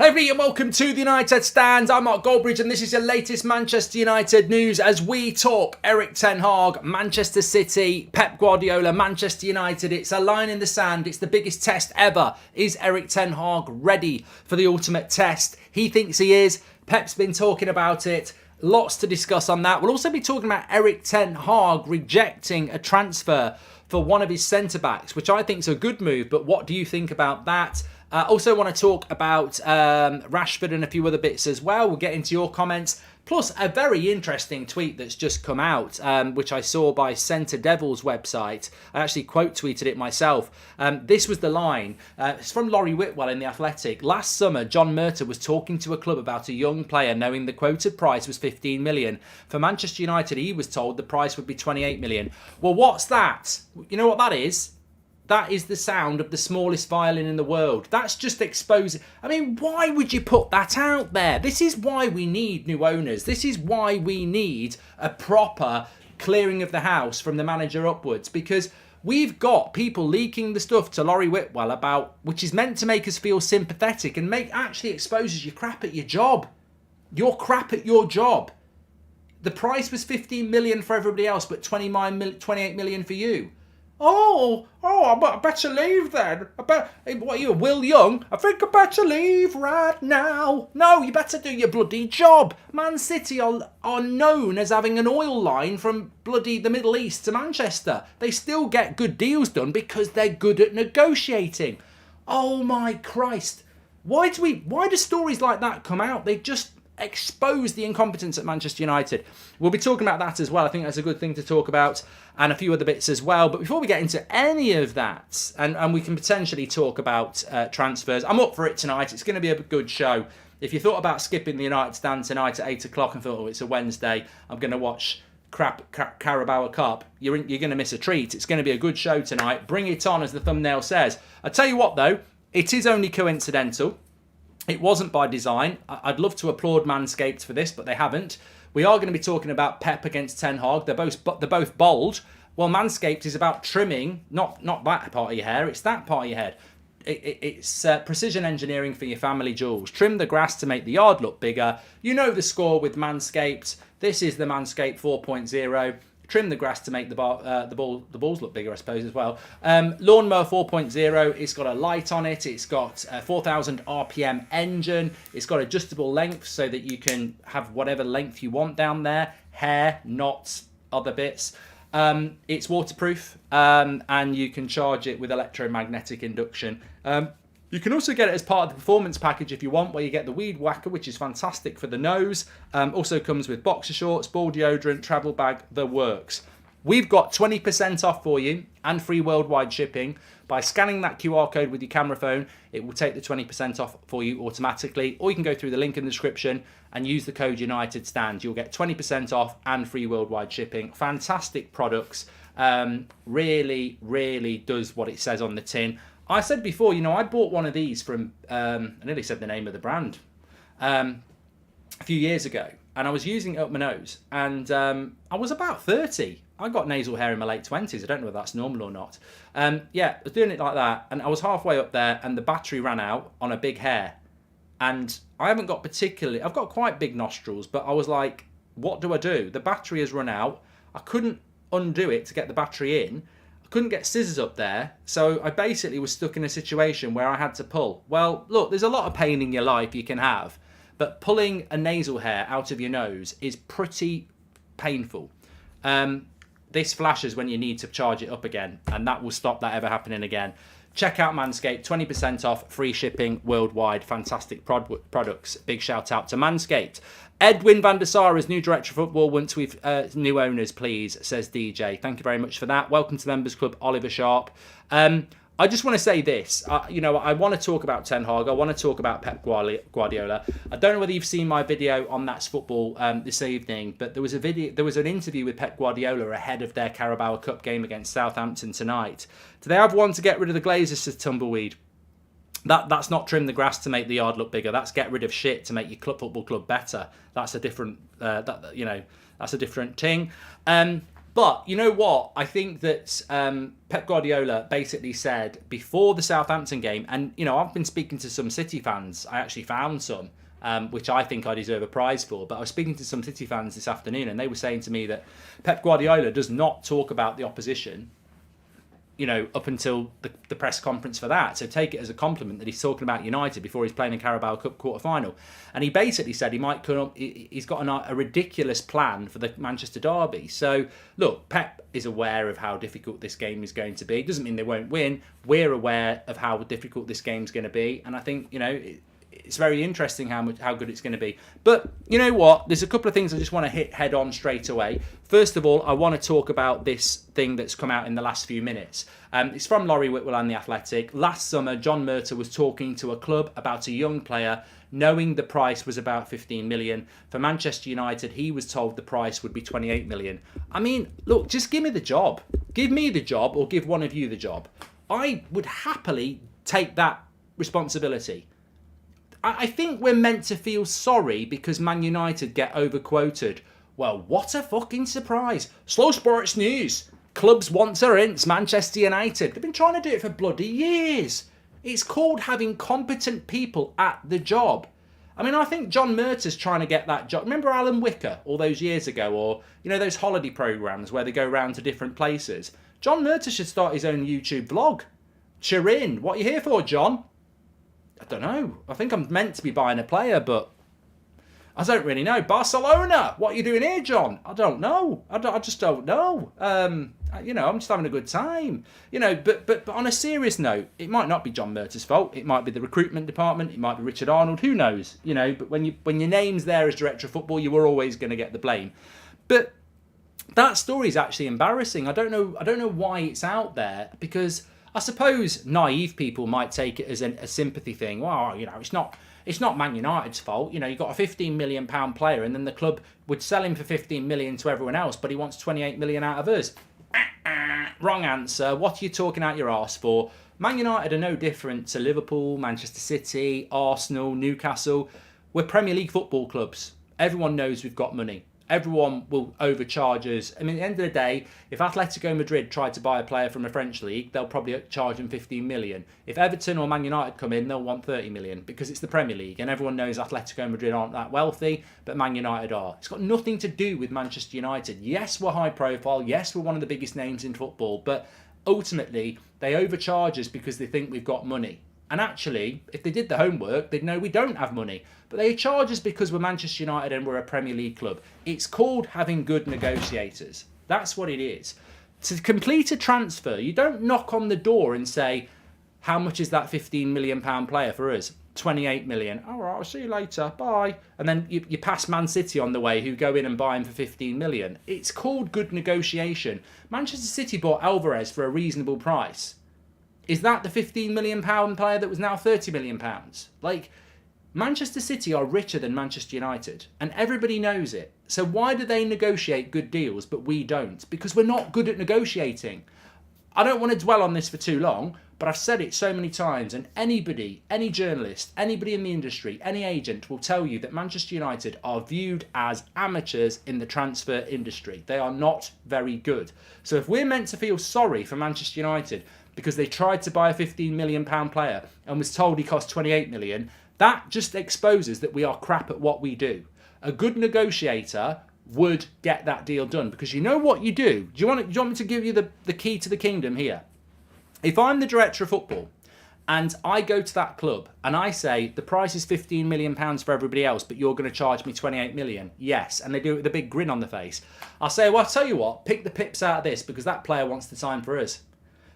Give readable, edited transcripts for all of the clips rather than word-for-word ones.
Hello everybody and welcome to the United Stand. I'm Mark Goldbridge and this is your latest Manchester United news as we talk Erik ten Hag, Manchester City, Pep Guardiola, Manchester United. It's a line in the sand. It's the biggest test ever. Is Erik ten Hag ready for the ultimate test? He thinks he is. Pep's been talking about it. Lots to discuss on that. We'll also be talking about Erik ten Hag rejecting a transfer for one of his centre-backs, which I think is a good move, but what do you think about that? Also want to talk about Rashford and a few other bits as well. We'll get into your comments. Plus a very interesting tweet that's just come out, which I saw by Centre Devil's website. I actually quote tweeted it myself. This was the line. It's from Laurie Whitwell in The Athletic. Last summer, John Murtough was talking to a club about a young player knowing the quoted price was 15 million. For Manchester United, he was told the price would be 28 million. Well, what's that? You know what that is? That is the sound of the smallest violin in the world. That's just exposing. I mean, why would you put that out there? This is why we need new owners. This is why we need a proper clearing of the house from the manager upwards, because we've got people leaking the stuff to Laurie Whitwell about, which is meant to make us feel sympathetic and actually exposes you crap at your job. You're crap at your job. The price was 15 million for everybody else, but 28 million for you. I better leave then. What are you, Will Young? I think I better leave right now. No, you better do your bloody job. Man City are known as having an oil line from bloody the Middle East to Manchester. They still get good deals done because they're good at negotiating. Oh my Christ. Why do stories like that come out? They just expose the incompetence at Manchester United. We'll be talking about that as well. I think that's a good thing to talk about, and a few other bits as well. But before we get into any of that, and we can potentially talk about transfers, I'm up for it tonight. It's going to be a good show. If you thought about skipping the United Stand tonight at 8 o'clock and thought, oh, it's a Wednesday, I'm going to watch Carabao Cup, you're going to miss a treat. It's going to be a good show tonight. Bring it on, as the thumbnail says. I tell you what, though, it is only coincidental. It wasn't by design. I'd love to applaud Manscaped for this, but they haven't. We are going to be talking about Pep against Ten Hag. They're both bold. Well, Manscaped is about trimming, not that part of your hair. It's that part of your head. It's precision engineering for your family jewels. Trim the grass to make the yard look bigger. You know the score with Manscaped. This is the Manscaped 4.0. Trim the grass to make the balls look bigger, I suppose, as well. Lawnmower 4.0, it's got a light on it. It's got a 4,000 RPM engine. It's got adjustable length so that you can have whatever length you want down there. Hair, knots, other bits. It's waterproof, and you can charge it with electromagnetic induction. You can also get it as part of the performance package if you want, where you get the weed whacker, which is fantastic for the nose. Also comes with boxer shorts, ball deodorant, travel bag, the works. We've got 20% off for you and free worldwide shipping. By scanning that QR code with your camera phone, it will take the 20% off for you automatically. Or you can go through the link in the description and use the code United Stand. You'll get 20% off and free worldwide shipping. Fantastic products. Really, really does what it says on the tin. I said before, I bought one of these from, I nearly said the name of the brand, a few years ago. And I was using it up my nose. And I was about 30. I got nasal hair in my late 20s. I don't know if that's normal or not. I was doing it like that. And I was halfway up there and the battery ran out on a big hair. And I haven't got I've got quite big nostrils, but I was like, what do I do? The battery has run out. I couldn't undo it to get the battery in. Couldn't get scissors up there, so I basically was stuck in a situation where I had to pull. Well, look, there's a lot of pain in your life you can have, but pulling a nasal hair out of your nose is pretty painful. This flashes when you need to charge it up again, and that will stop that ever happening again. Check out Manscaped, 20% off, free shipping worldwide. Fantastic products. Big shout out to Manscaped. Edwin van der Sar is new director of football once we've new owners, please, says DJ. Thank you very much for that. Welcome to the Members Club, Oliver Sharp. I just want to say this. I want to talk about Ten Hag. I want to talk about Pep Guardiola. I don't know whether you've seen my video on That's Football this evening, but there was an interview with Pep Guardiola ahead of their Carabao Cup game against Southampton tonight. Do they have one to get rid of the Glazers, says Tumbleweed? That's not trim the grass to make the yard look bigger. That's get rid of shit to make your football club better. That's a different. That's a different thing. But you know what? I think that Pep Guardiola basically said before the Southampton game, and you know, I've been speaking to some City fans. I actually found some, which I think I deserve a prize for. But I was speaking to some City fans this afternoon, and they were saying to me that Pep Guardiola does not talk about the opposition, you know, up until the press conference for that. So take it as a compliment that he's talking about United before he's playing a Carabao Cup quarter-final. And he basically said he might come up, he's got a ridiculous plan for the Manchester derby. So, look, Pep is aware of how difficult this game is going to be. It doesn't mean they won't win. We're aware of how difficult this game's going to be. And I think, you know, it's very interesting how good it's going to be. But you know what? There's a couple of things I just want to hit head on straight away. First of all, I want to talk about this thing that's come out in the last few minutes. It's from Laurie Whitwell and The Athletic. Last summer, John Murtough was talking to a club about a young player, knowing the price was about 15 million. For Manchester United, he was told the price would be 28 million. I mean, look, just give me the job. Give me the job or give one of you the job. I would happily take that responsibility. I think we're meant to feel sorry because Man United get overquoted. Well, what a fucking surprise. Slow sports news. Clubs want to rinse Manchester United. They've been trying to do it for bloody years. It's called having competent people at the job. I mean, I think John Murtaugh's trying to get that job. Remember Alan Wicker all those years ago? Or, you know, those holiday programmes where they go round to different places? John Murtough should start his own YouTube vlog. Cheer in. What are you here for, John? I don't know. I think I'm meant to be buying a player, but I don't really know. Barcelona, what are you doing here, John? I don't know. I just don't know. You know, I'm just having a good time. You know, but on a serious note, it might not be John Murtaugh's fault. It might be the recruitment department. It might be Richard Arnold. Who knows? You know, but when your name's there as director of football, you were always going to get the blame. But that story is actually embarrassing. I don't know why it's out there, because I suppose naive people might take it as a sympathy thing. Well, you know, it's not Man United's fault. You know, you've got a £15 million player, and then the club would sell him for 15 million to everyone else, but he wants 28 million out of us. Wrong answer. What are you talking out your arse for? Man United are no different to Liverpool, Manchester City, Arsenal, Newcastle. We're Premier League football clubs. Everyone knows we've got money. Everyone will overcharge us. I mean, at the end of the day, if Atletico Madrid tried to buy a player from a French league, they'll probably charge him 15 million. If Everton or Man United come in, they'll want 30 million because it's the Premier League, and everyone knows Atletico Madrid aren't that wealthy, but Man United are. It's got nothing to do with Manchester United. Yes, we're high profile. Yes, we're one of the biggest names in football, but ultimately, they overcharge us because they think we've got money. And actually, if they did the homework, they'd know we don't have money. But they charge us because we're Manchester United and we're a Premier League club. It's called having good negotiators. That's what it is. To complete a transfer, you don't knock on the door and say, how much is that £15 million player for us? 28 million. All right, I'll see you later. Bye. And then you pass Man City on the way, who go in and buy him for 15 million. It's called good negotiation. Manchester City bought Alvarez for a reasonable price. Is that the £15 million player that was now £30 million? Like, Manchester City are richer than Manchester United, and everybody knows it. So why do they negotiate good deals, but we don't? Because we're not good at negotiating. I don't want to dwell on this for too long, but I've said it so many times, and anybody, any journalist, anybody in the industry, any agent will tell you that Manchester United are viewed as amateurs in the transfer industry. They are not very good. So if we're meant to feel sorry for Manchester United because they tried to buy a £15 million player and was told he cost 28 million, that just exposes that we are crap at what we do. A good negotiator would get that deal done, because you know what you do. Do you want me to give you the key to the kingdom here? If I'm the director of football and I go to that club and I say the price is £15 million for everybody else, but you're going to charge me 28 million, yes, and they do it with a big grin on the face, I'll say, well, I'll tell you what, pick the pips out of this, because that player wants to sign for us.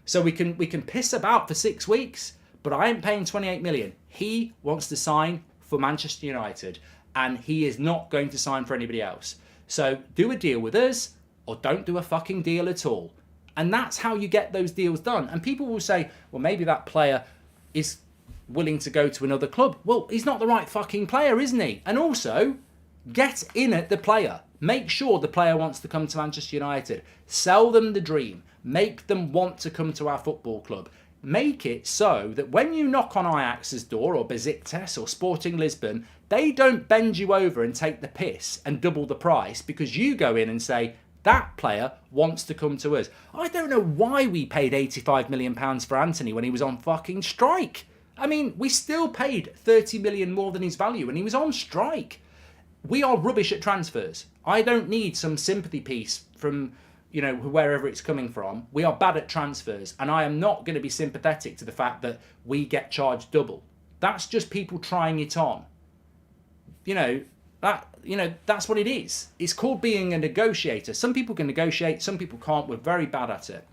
So we can piss about for 6 weeks, but I ain't paying 28 million. He wants to sign for Manchester United, and he is not going to sign for anybody else. So do a deal with us, or don't do a fucking deal at all. And that's how you get those deals done. And people will say, well, maybe that player is willing to go to another club. Well, he's not the right fucking player, isn't he? And also, get in at the player. Make sure the player wants to come to Manchester United. Sell them the dream. Make them want to come to our football club. Make it so that when you knock on Ajax's door, or Besiktas, or Sporting Lisbon, they don't bend you over and take the piss and double the price because you go in and say, That player wants to come to us. I don't know why we paid £85 million for Anthony when he was on fucking strike. I mean, we still paid 30 million more than his value and he was on strike. We are rubbish at transfers. I don't need some sympathy piece from, wherever it's coming from. We are bad at transfers, and I am not going to be sympathetic to the fact that we get charged double. That's just people trying it on. That's what it is. It's called being a negotiator. Some people can negotiate, some people can't. We're very bad at it.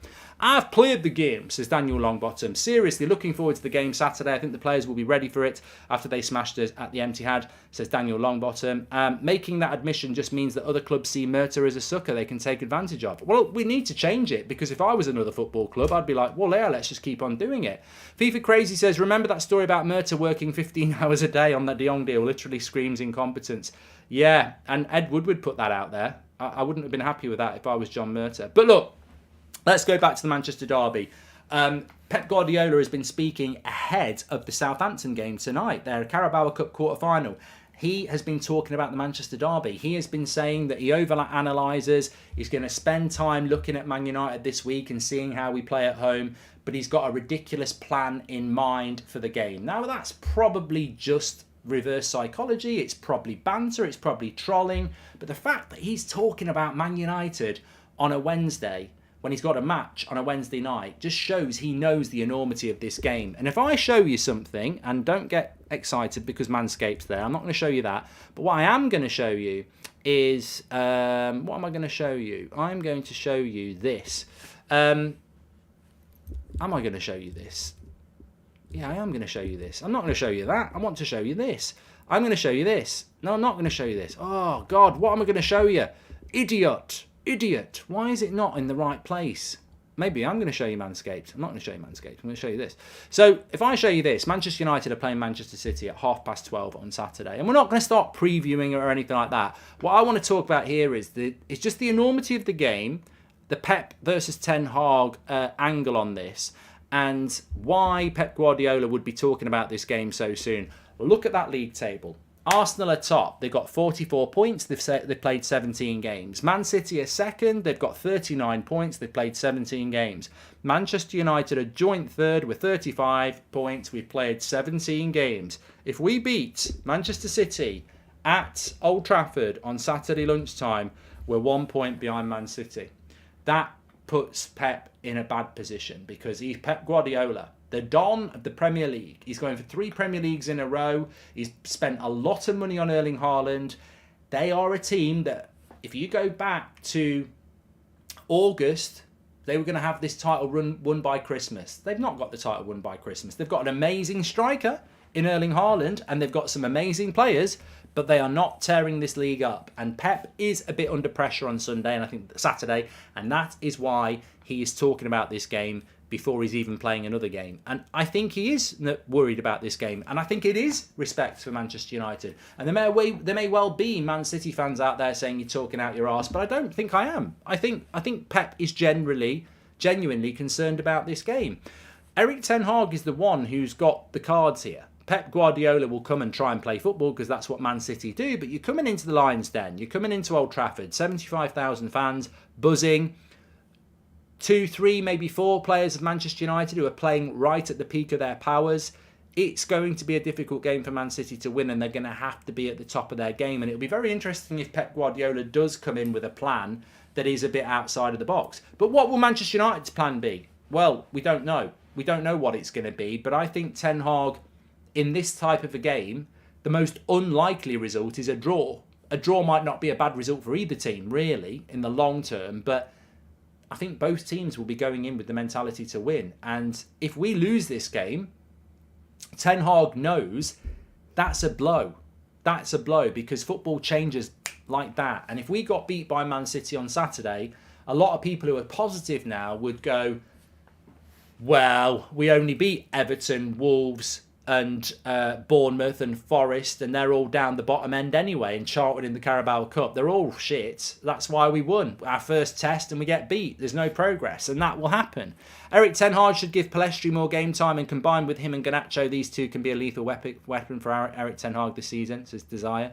I've played the game, says Daniel Longbottom. Seriously, looking forward to the game Saturday. I think the players will be ready for it after they smashed us at the empty HAG, says Daniel Longbottom. Making that admission just means that other clubs see Murta as a sucker they can take advantage of. Well, we need to change it, because if I was another football club, I'd be like, well, yeah, let's just keep on doing it. FIFA Crazy says, remember that story about Murta working 15 hours a day on that De Jong deal? Literally screams incompetence. Yeah, and Ed Woodward put that out there. I wouldn't have been happy with that if I was John Murta. But look, let's go back to the Manchester derby. Pep Guardiola has been speaking ahead of the Southampton game tonight. Their Carabao Cup quarter-final. He has been talking about the Manchester derby. He has been saying that he overanalyses. He's going to spend time looking at Man United this week and seeing how we play at home. But he's got a ridiculous plan in mind for the game. Now, that's probably just reverse psychology. It's probably banter. It's probably trolling. But the fact that he's talking about Man United on a Wednesday, when he's got a match on a Wednesday night, just shows he knows the enormity of this game. And if I show you something, and don't get excited because Manscaped's there, I'm not going to show you that. But what I am going to show you is, what am I going to show you? I'm going to show you this. Am I going to show you this? Yeah, I am going to show you this. I'm not going to show you that. I want to show you this. I'm going to show you this. No, I'm not going to show you this. Oh, God, what am I going to show you? Idiot. Why is it not in the right place? Maybe I'm going to show you Manscaped. I'm not going to show you Manscaped. I'm going to show you this. So if I show you this, Manchester United are playing Manchester City at 12:30 on Saturday. And we're not going to start previewing or anything like that. What I want to talk about here is it's just the enormity of the game, the Pep versus Ten Hag angle on this, and why Pep Guardiola would be talking about this game so soon. Look at that league table. Arsenal are top. They've got 44 points. They've played 17 games. Man City are second. They've got 39 points. They've played 17 games. Manchester United are joint third with 35 points. We've played 17 games. If we beat Manchester City at Old Trafford on Saturday lunchtime, we're 1 point behind Man City. That puts Pep in a bad position, because he's Pep Guardiola, the Don of the Premier League. He's going for 3 Premier Leagues in a row. He's spent a lot of money on Erling Haaland. They are a team that, if you go back to August, they were going to have this title won by Christmas. They've not got the title won by Christmas. They've got an amazing striker in Erling Haaland, and they've got some amazing players, but they are not tearing this league up. And Pep is a bit under pressure on Sunday, and I think Saturday, and that is why he is talking about this game before he's even playing another game. And I think he is worried about this game. And I think it is respect for Manchester United. And there may well be Man City fans out there saying you're talking out your arse, but I don't think I am. I think Pep is genuinely concerned about this game. Erik Ten Hag is the one who's got the cards here. Pep Guardiola will come and try and play football because that's what Man City do. But you're coming into the Lions' Den. You're coming into Old Trafford. 75,000 fans, buzzing. 2, 3, maybe 4 players of Manchester United who are playing right at the peak of their powers. It's going to be a difficult game for Man City to win, and they're going to have to be at the top of their game. And it'll be very interesting if Pep Guardiola does come in with a plan that is a bit outside of the box. But what will Manchester United's plan be? Well, we don't know. We don't know what it's going to be. But I think Ten Hag, in this type of a game, the most unlikely result is a draw. A draw might not be a bad result for either team, really, in the long term, but I think both teams will be going in with the mentality to win. And if we lose this game, Ten Hag knows that's a blow. That's a blow, because football changes like that. And if we got beat by Man City on Saturday, a lot of people who are positive now would go, well, we only beat Everton, Wolves and Bournemouth and Forest, and they're all down the bottom end anyway, and Charlton in the Carabao Cup. They're all shit. That's why we won our first test and we get beat. There's no progress, and that will happen. Erik Ten Hag should give Pellistri more game time, and combined with him and Garnacho, these two can be a lethal weapon for Erik Ten Hag this season. It's his desire.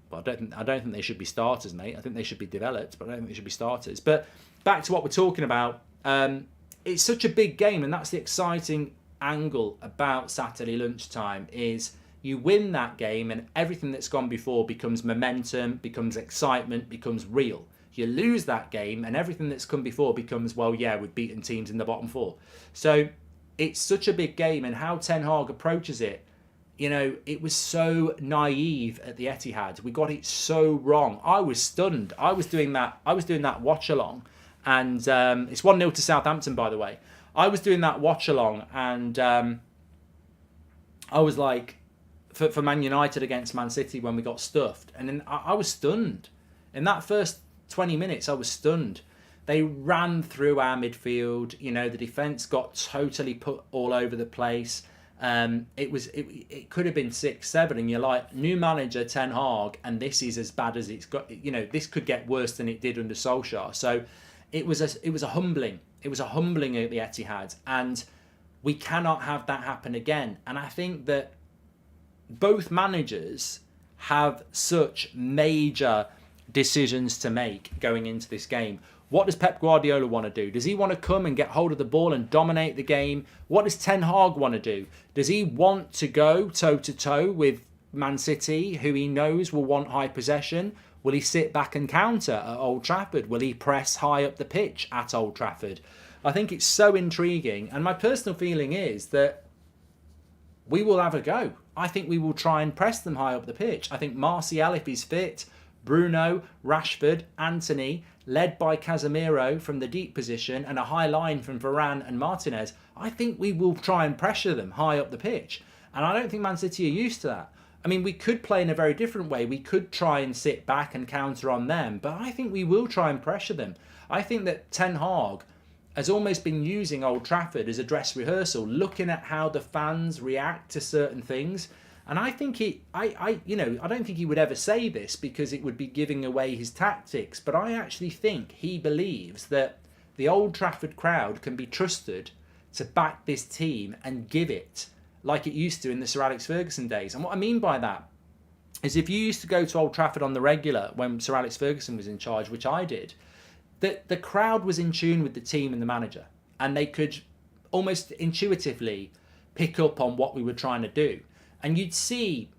Well, I don't think they should be starters, mate. I think they should be developed, but I don't think they should be starters. But back to what we're talking about. It's such a big game, and that's the exciting angle about Saturday lunchtime is you win that game and everything that's gone before becomes momentum, becomes excitement, becomes real. You lose that game and everything that's come before becomes, well, yeah, we've beaten teams in the bottom four. So it's such a big game, and how Ten Hag approaches it, you know, it was so naive at the Etihad. We got it so wrong. I was stunned. I was doing that watch along, and it's 1-0 to Southampton, by the way. I was doing that watch along, and I was like, for Man United against Man City when we got stuffed, and then I was stunned. In that first 20 minutes, I was stunned. They ran through our midfield. You know, the defence got totally put all over the place. It could have been 6-7, and you're like, new manager Ten Hag, and this is as bad as it's got. You know, this could get worse than it did under Solskjaer. So it was a humbling. It was a humbling at the Etihad, and we cannot have that happen again. And I think that both managers have such major decisions to make going into this game. What does Pep Guardiola want to do? Does he want to come and get hold of the ball and dominate the game? What does Ten Hag want to do? Does he want to go toe-to-toe with Man City, who he knows will want high possession? Will he sit back and counter at Old Trafford? Will he press high up the pitch at Old Trafford? I think it's so intriguing. And my personal feeling is that we will have a go. I think we will try and press them high up the pitch. I think Martial, if he's fit, Bruno, Rashford, Anthony, led by Casemiro from the deep position and a high line from Varane and Martinez, I think we will try and pressure them high up the pitch. And I don't think Man City are used to that. I mean, we could play in a very different way. We could try and sit back and counter on them, but I think we will try and pressure them. I think that Ten Hag has almost been using Old Trafford as a dress rehearsal, looking at how the fans react to certain things. And I think I don't think he would ever say this because it would be giving away his tactics, but I actually think he believes that the Old Trafford crowd can be trusted to back this team and give it like it used to in the Sir Alex Ferguson days. And what I mean by that is if you used to go to Old Trafford on the regular when Sir Alex Ferguson was in charge, which I did, that the crowd was in tune with the team and the manager, and they could almost intuitively pick up on what we were trying to do. And you'd see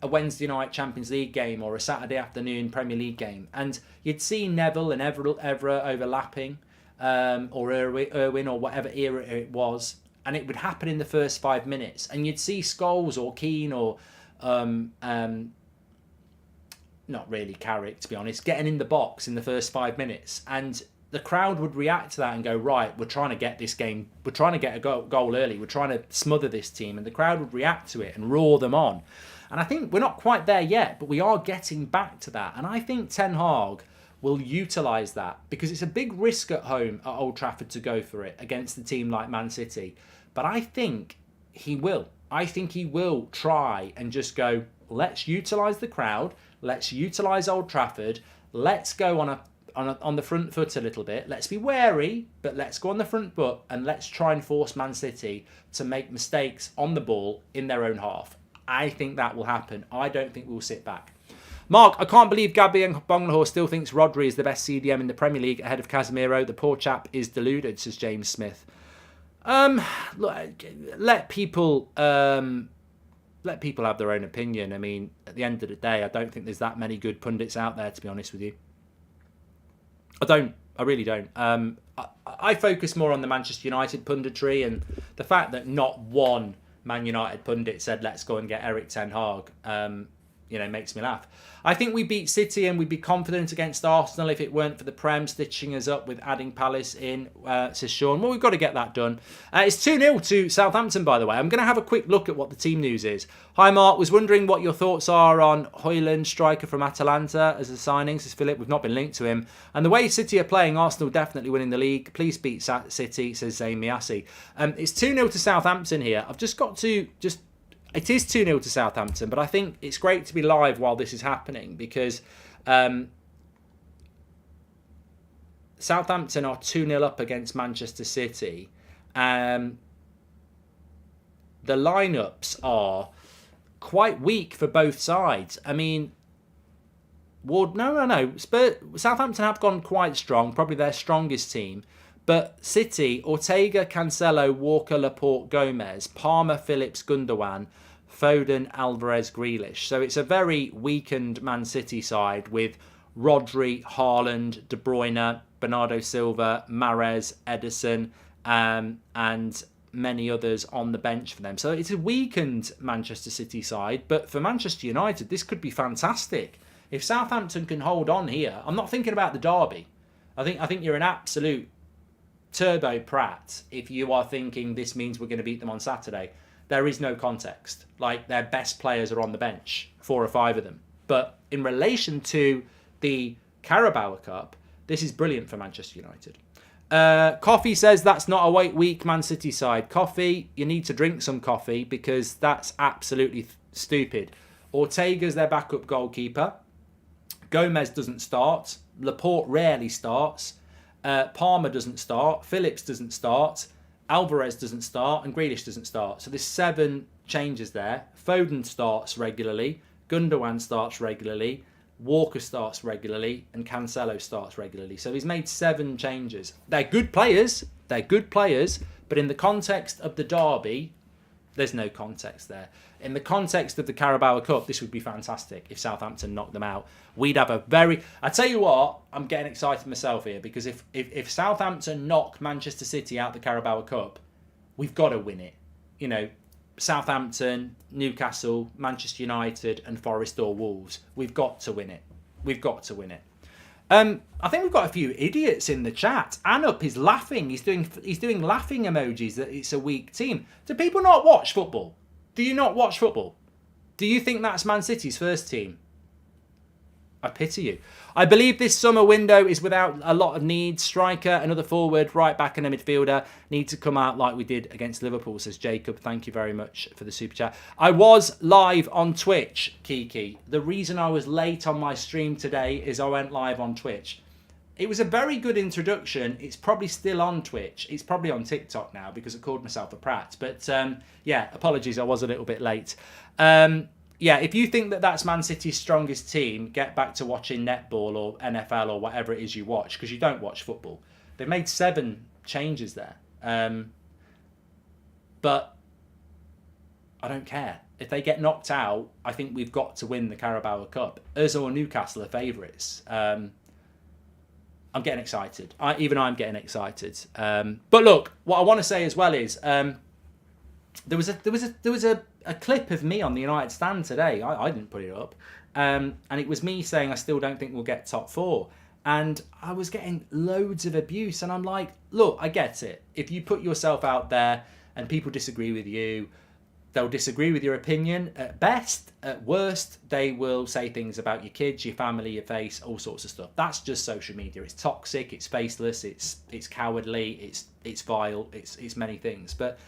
a Wednesday night Champions League game or a Saturday afternoon Premier League game, and you'd see Neville and Evra overlapping, or Irwin or whatever era it was, and it would happen in the first 5 minutes. And you'd see Scholes or Keane or not really Carrick, to be honest, getting in the box in the first 5 minutes, and the crowd would react to that and go, right, we're trying to get this game, we're trying to get a goal early, we're trying to smother this team, and the crowd would react to it and roar them on. And I think we're not quite there yet, but we are getting back to that. And I think Ten Hag will utilise that, because it's a big risk at home at Old Trafford to go for it against a team like Man City. But I think he will. I think he will try and just go, let's utilise the crowd, let's utilise Old Trafford, let's go on the front foot a little bit. Let's be wary, but let's go on the front foot and let's try and force Man City to make mistakes on the ball in their own half. I think that will happen. I don't think we'll sit back. Mark, I can't believe Gabby Bonglehor still thinks Rodri is the best CDM in the Premier League ahead of Casemiro. The poor chap is deluded, says James Smith. Look, let people have their own opinion. I mean, at the end of the day, I don't think there's that many good pundits out there, to be honest with you. I really don't. I focus more on the Manchester United punditry, and the fact that not one Man United pundit said, let's go and get Erik Ten Hag, makes me laugh. I think we beat City and we'd be confident against Arsenal if it weren't for the Prem stitching us up with adding Palace in, says Sean. Well, we've got to get that done. It's 2-0 to Southampton, by the way. I'm going to have a quick look at what the team news is. Hi, Mark. Was wondering what your thoughts are on Højlund, striker from Atalanta, as a signing, says Philip. We've not been linked to him. And the way City are playing, Arsenal definitely winning the league. Please beat City, says Zayn Miasi. It's 2-0 to Southampton here. I've just got to It is 2-0 to Southampton, but I think it's great to be live while this is happening, because Southampton are 2-0 up against Manchester City. The lineups are quite weak for both sides. I mean, No. Southampton have gone quite strong, probably their strongest team. But City, Ortega, Cancelo, Walker, Laporte, Gomez, Palmer, Phillips, Gundogan, Foden, Alvarez, Grealish. So it's a very weakened Man City side with Rodri, Haaland, De Bruyne, Bernardo Silva, Mahrez, Ederson, and many others on the bench for them. So it's a weakened Manchester City side. But for Manchester United, this could be fantastic. If Southampton can hold on here, I'm not thinking about the derby. I think you're an absolute turbo prat if you are thinking this means we're going to beat them on Saturday. There is no context. Like, their best players are on the bench, 4 or 5 of them. But in relation to the Carabao Cup, this is brilliant for Manchester United. Coffee says that's not a weak Man City side. Coffee, you need to drink some coffee because that's absolutely stupid. Ortega's their backup goalkeeper. Gomez doesn't start. Laporte rarely starts. Palmer doesn't start. Phillips doesn't start. Alvarez doesn't start. And Grealish doesn't start. So there's 7 changes there. Foden starts regularly. Gundogan starts regularly. Walker starts regularly. And Cancelo starts regularly. So he's made 7 changes. They're good players. But in the context of the derby, there's no context there. In the context of the Carabao Cup, this would be fantastic if Southampton knocked them out. We'd have a very... I tell you what, I'm getting excited myself here because if Southampton knock Manchester City out the Carabao Cup, we've got to win it. You know, Southampton, Newcastle, Manchester United and Forest or Wolves. We've got to win it. I think we've got a few idiots in the chat. Anup is laughing. He's doing laughing emojis that it's a weak team. Do people not watch football? Do you not watch football? Do you think that's Man City's first team? I pity you. I believe this summer window is without a lot of needs. Striker, another forward, right back and a midfielder need to come out like we did against Liverpool, says Jacob. Thank you very much for the super chat. I was live on Twitch, Kiki. The reason I was late on my stream today is I went live on Twitch. It was a very good introduction. It's probably still on Twitch. It's probably on TikTok now because I called myself a prat. But yeah, apologies, I was a little bit late. Yeah, if you think that that's Man City's strongest team, get back to watching netball or NFL or whatever it is you watch because you don't watch football. They've made 7 changes there. But I don't care. If they get knocked out, I think we've got to win the Carabao Cup. Us or Newcastle are favourites. I'm getting excited. I'm getting excited. But look, what I want to say as well is there was a clip of me on the United stand today. I didn't put it up, and it was me saying I still don't think we'll get top 4. And I was getting loads of abuse, and I'm like, look, I get it. If you put yourself out there and people disagree with you, they'll disagree with your opinion at best. At worst, they will say things about your kids, your family, your face, all sorts of stuff. That's just social media. It's toxic, it's faceless, it's cowardly, it's vile, it's many things. But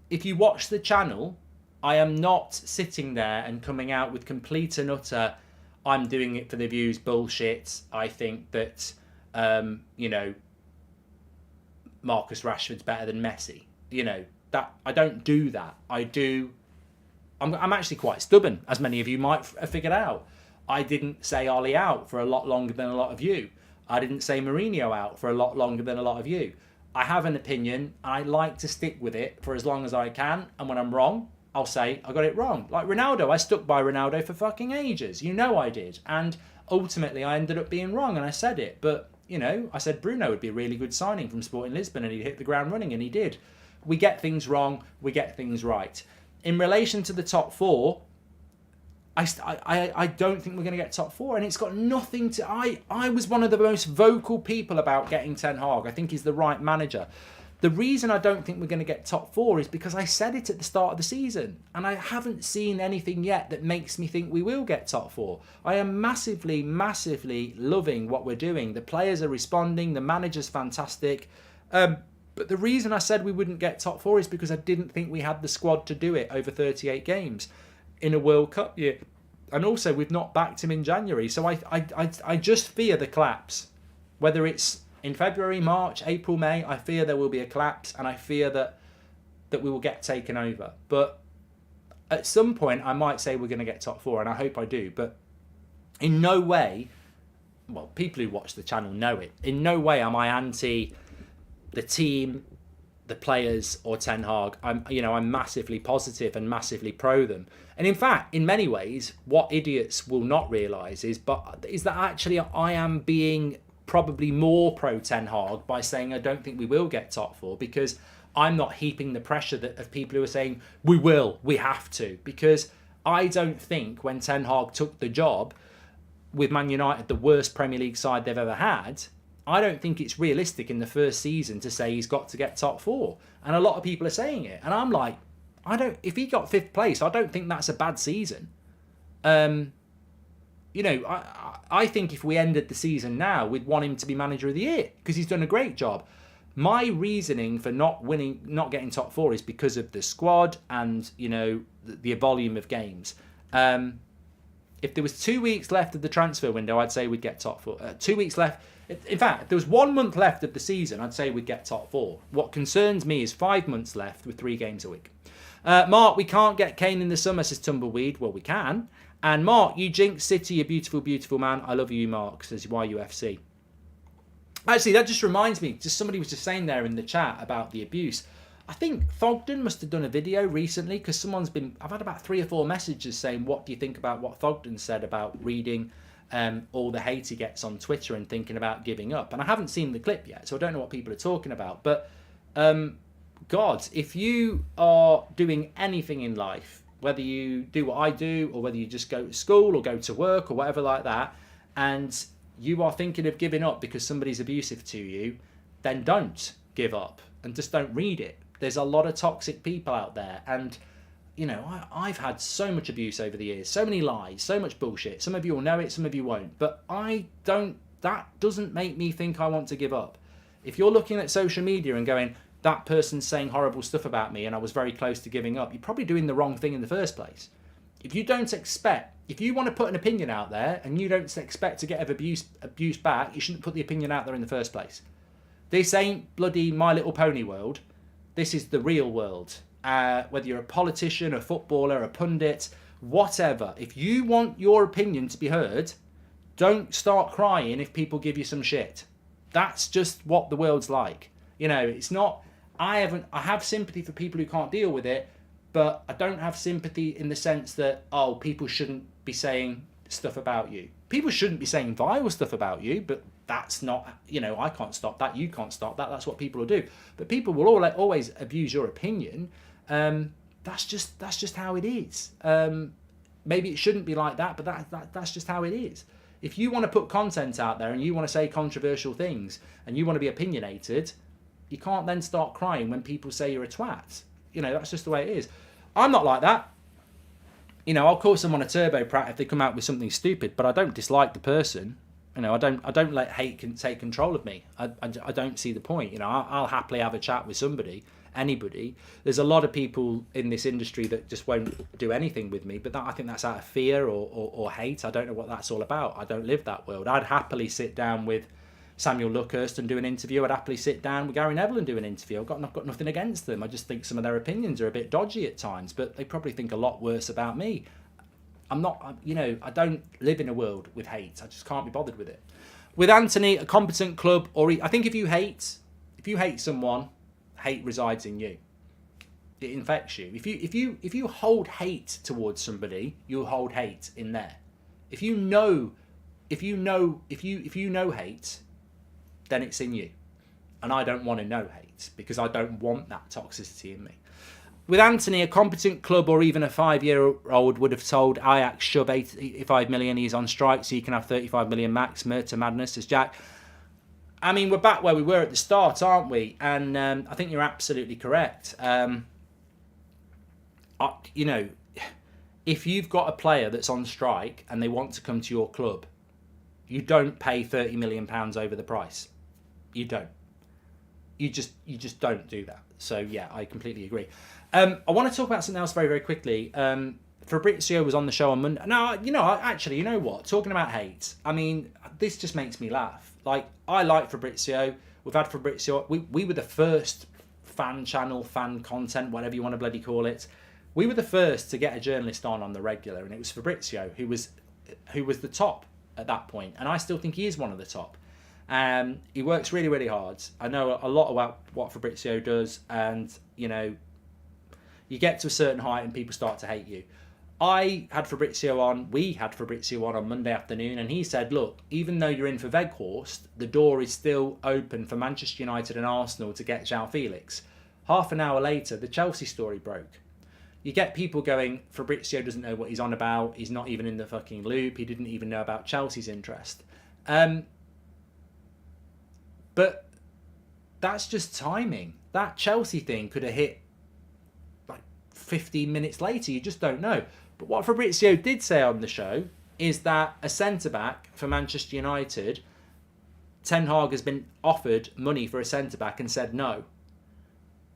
if you watch the channel, I am not sitting there and coming out with complete and utter, I'm doing it for the views bullshit. I think that, Marcus Rashford's better than Messi. That I don't do that. I'm actually quite stubborn, as many of you might have figured out. I didn't say Ollie out for a lot longer than a lot of you. I didn't say Mourinho out for a lot longer than a lot of you. I have an opinion. I like to stick with it for as long as I can. And when I'm wrong, I'll say I got it wrong. Like Ronaldo, I stuck by Ronaldo for fucking ages. You know I did. And ultimately, I ended up being wrong, and I said it. But, I said Bruno would be a really good signing from Sporting Lisbon, and he'd hit the ground running, and he did. We get things wrong. We get things right. In relation to the top 4, I don't think we're going to get top 4, and it's got nothing to... I was one of the most vocal people about getting Ten Hag. I think he's the right manager. The reason I don't think we're going to get top 4 is because I said it at the start of the season, and I haven't seen anything yet that makes me think we will get top 4. I am massively, massively loving what we're doing. The players are responding. The manager's fantastic. But the reason I said we wouldn't get top 4 is because I didn't think we had the squad to do it over 38 games in a World Cup year. And also, we've not backed him in January. So I just fear the collapse. Whether it's in February, March, April, May, I fear there will be a collapse. And I fear that we will get taken over. But at some point, I might say we're going to get top 4. And I hope I do. But In no way, well, people who watch the channel know it, in no way am I anti the team, the players, or Ten Hag. I'm massively positive and massively pro them. And in fact, in many ways, what idiots will not realise is that actually I am being probably more pro Ten Hag by saying I don't think we will get top four, because I'm not heaping the pressure of people who are saying we have to, because I don't think when Ten Hag took the job with Man United, the worst Premier League side they've ever had, I don't think it's realistic in the first season to say he's got to get top four. And a lot of people are saying it. And I'm like, if he got fifth place, I don't think that's a bad season. I think if we ended the season now, we'd want him to be manager of the year because he's done a great job. My reasoning for not getting top four is because of the squad and, the volume of games. If there was 2 weeks left of the transfer window, I'd say we'd get top four. 2 weeks left. In fact, if there was 1 month left of the season, I'd say we'd get top four. What concerns me is 5 months left with 3 games a week. Mark, we can't get Kane in the summer, says Tumbleweed. Well, we can. And Mark, you jinx City, you beautiful, beautiful man. I love you, Mark, says YUFC. Actually, that just reminds me, somebody was just saying there in the chat about the abuse. I think Thogden must have done a video recently because I've had about 3 or 4 messages saying, what do you think about what Thogden said about reading all the hate he gets on Twitter and thinking about giving up? And I haven't seen the clip yet, so I don't know what people are talking about. But, God, if you are doing anything in life, whether you do what I do or whether you just go to school or go to work or whatever like that, and you are thinking of giving up because somebody's abusive to you, then don't give up and just don't read it. There's a lot of toxic people out there, and I've had so much abuse over the years, so many lies, so much bullshit. Some of you will know it, some of you won't, but that doesn't make me think I want to give up. If you're looking at social media and going, that person's saying horrible stuff about me and I was very close to giving up, you're probably doing the wrong thing in the first place. If you want to put an opinion out there and you don't expect to get abuse back, you shouldn't put the opinion out there in the first place. This ain't bloody My Little Pony world. This is the real world. Whether you're a politician, a footballer, a pundit, whatever. If you want your opinion to be heard, don't start crying if people give you some shit. That's just what the world's like. It's not. I have sympathy for people who can't deal with it, but I don't have sympathy in the sense that, people shouldn't be saying stuff about you. People shouldn't be saying vile stuff about you, but that's not, I can't stop that. You can't stop that. That's what people will do. But people will always abuse your opinion. That's just how it is. Maybe it shouldn't be like that, but that's just how it is. If you want to put content out there and you want to say controversial things and you want to be opinionated, you can't then start crying when people say you're a twat. That's just the way it is. I'm not like that. I'll call someone a turbo prat if they come out with something stupid, but I don't dislike the person. I don't let hate take control of me. I don't see the point. I'll happily have a chat with anybody. There's a lot of people in this industry that just won't do anything with me, but I think that's out of fear or hate. I don't know what that's all about. I don't live that world. I'd happily sit down with Samuel Luckhurst and do an interview. I'd happily sit down with Gary Neville and do an interview. I've got nothing against them. I just think some of their opinions are a bit dodgy at times, but they probably think a lot worse about me. I'm not, I don't live in a world with hate. I just can't be bothered with it. With Anthony, a competent club, I think if you hate someone, hate resides in you. It infects you. If you hold hate towards somebody, you'll hold hate in there. If you know hate, then it's in you. And I don't want to know hate because I don't want that toxicity in me. With Anthony, a competent club or even a 5-year-old would have told Ajax shove 85 million, he's on strike, so you can have 35 million max. Murder madness, says Jack. I mean, we're back where we were at the start, aren't we? And I think you're absolutely correct. If you've got a player that's on strike and they want to come to your club, you don't pay £30 million over the price. You don't. You just don't do that. So yeah, I completely agree. I want to talk about something else very, very quickly. Fabrizio was on the show on Monday. No, actually, you know what? Talking about hate, I mean, this just makes me laugh. Like, I like Fabrizio. We've had Fabrizio. We were the first fan channel, fan content, whatever you want to bloody call it. We were the first to get a journalist on the regular, and it was Fabrizio, who was who was the top at that point, and I still think he is one of the top. He works really, really hard. I know a lot about what Fabrizio does, and you know, you get to a certain height and people start to hate you. We had Fabrizio on Monday afternoon, and he said, look, even though you're in for Weghorst, the door is still open for Manchester United and Arsenal to get João Felix. Half an hour later, the Chelsea story broke. You get people going, Fabrizio doesn't know what he's on about, he's not even in the fucking loop, he didn't even know about Chelsea's interest. But that's just timing. That Chelsea thing could have hit like 15 minutes later, you just don't know. But what Fabrizio did say on the show is that a centre-back for Manchester United, Ten Hag has been offered money for a centre-back and said no.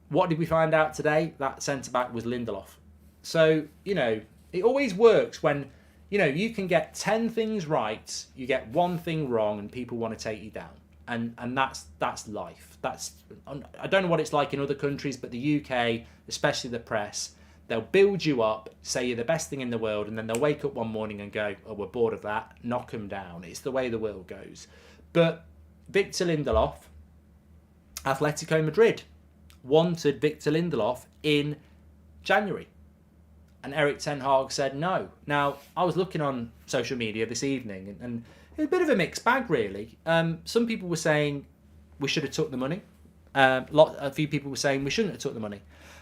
What did we find out today? That centre-back was Lindelof. So, you know, it always works when, you know, you can get 10 things right, you get one thing wrong, and people want to take you down. And that's life. I don't know what it's like in other countries, but the UK, especially the press, they'll build you up, say you're the best thing in the world, and then they'll wake up one morning and go, oh, we're bored of that, knock them down. It's the way the world goes. But Victor Lindelof, Atletico Madrid wanted Victor Lindelof in January. And Erik Ten Hag said no. Now, I was looking on social media this evening, and it was a bit of a mixed bag, really. Some people were saying we should have took the money. A few people were saying we shouldn't have took the money.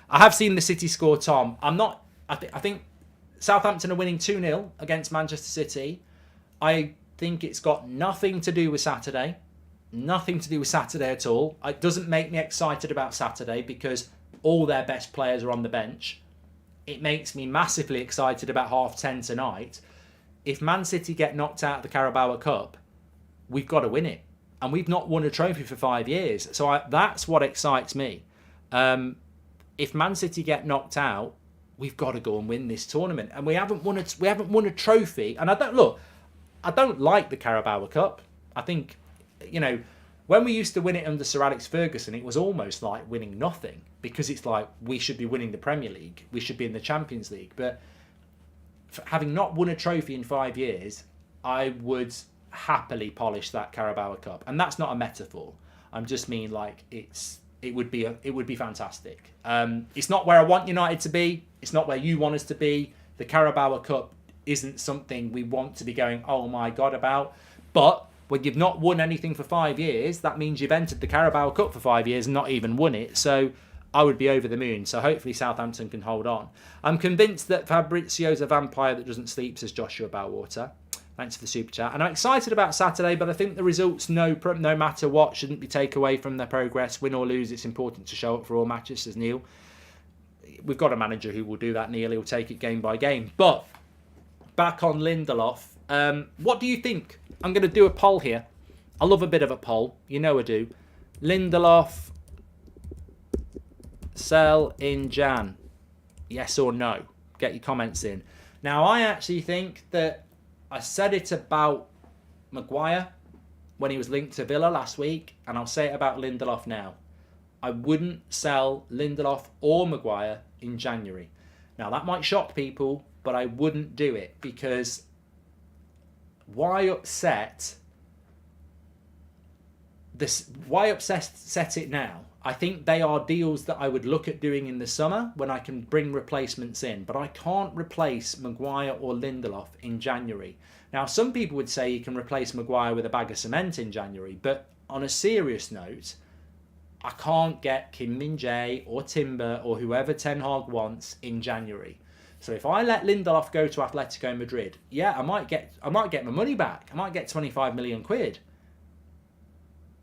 I have seen the City score, Tom. I think Southampton are winning 2-0 against Manchester City. I think it's got nothing to do with Saturday. Nothing to do with Saturday at all. It doesn't make me excited about Saturday because all their best players are on the bench. It makes me massively excited about 10:30 tonight. If Man City get knocked out of the Carabao Cup, we've got to win it. And we've not won a trophy for 5 years. So that's what excites me. If Man City get knocked out, we've got to go and win this tournament. And we haven't won a trophy. And I don't like the Carabao Cup. I think, you know, when we used to win it under Sir Alex Ferguson, it was almost like winning nothing, because it's like we should be winning the Premier League, we should be in the Champions League. But having not won a trophy in 5 years, I would happily polish that Carabao Cup. And that's not a metaphor. I'm just mean like it would be fantastic. It's not where I want United to be. It's not where you want us to be. The Carabao Cup isn't something we want to be going, oh my God, about. But when you've not won anything for 5 years, that means you've entered the Carabao Cup for 5 years and not even won it. So I would be over the moon. So hopefully Southampton can hold on. I'm convinced that Fabrizio's a vampire that doesn't sleep, says Joshua Bowwater. Thanks for the super chat. And I'm excited about Saturday, but I think the results, no matter what, shouldn't be taken away from their progress. Win or lose, it's important to show up for all matches, says Neil. We've got a manager who will do that, Neil. He'll take it game by game. But back on Lindelof, what do you think? I'm going to do a poll here. I love a bit of a poll. You know I do. Lindelof, sell in Jan. Yes or no? Get your comments in. Now, I actually think that I said it about Maguire when he was linked to Villa last week, and I'll say it about Lindelof now. I wouldn't sell Lindelof or Maguire in January. Now, that might shock people, but I wouldn't do it, because why upset it now? I think they are deals that I would look at doing in the summer when I can bring replacements in. But I can't replace Maguire or Lindelof in January. Now, some people would say you can replace Maguire with a bag of cement in January. But on a serious note, I can't get Kim Min-jae or Timber or whoever Ten Hag wants in January. So if I let Lindelof go to Atletico Madrid, yeah, I might get my money back. I might get 25 million quid.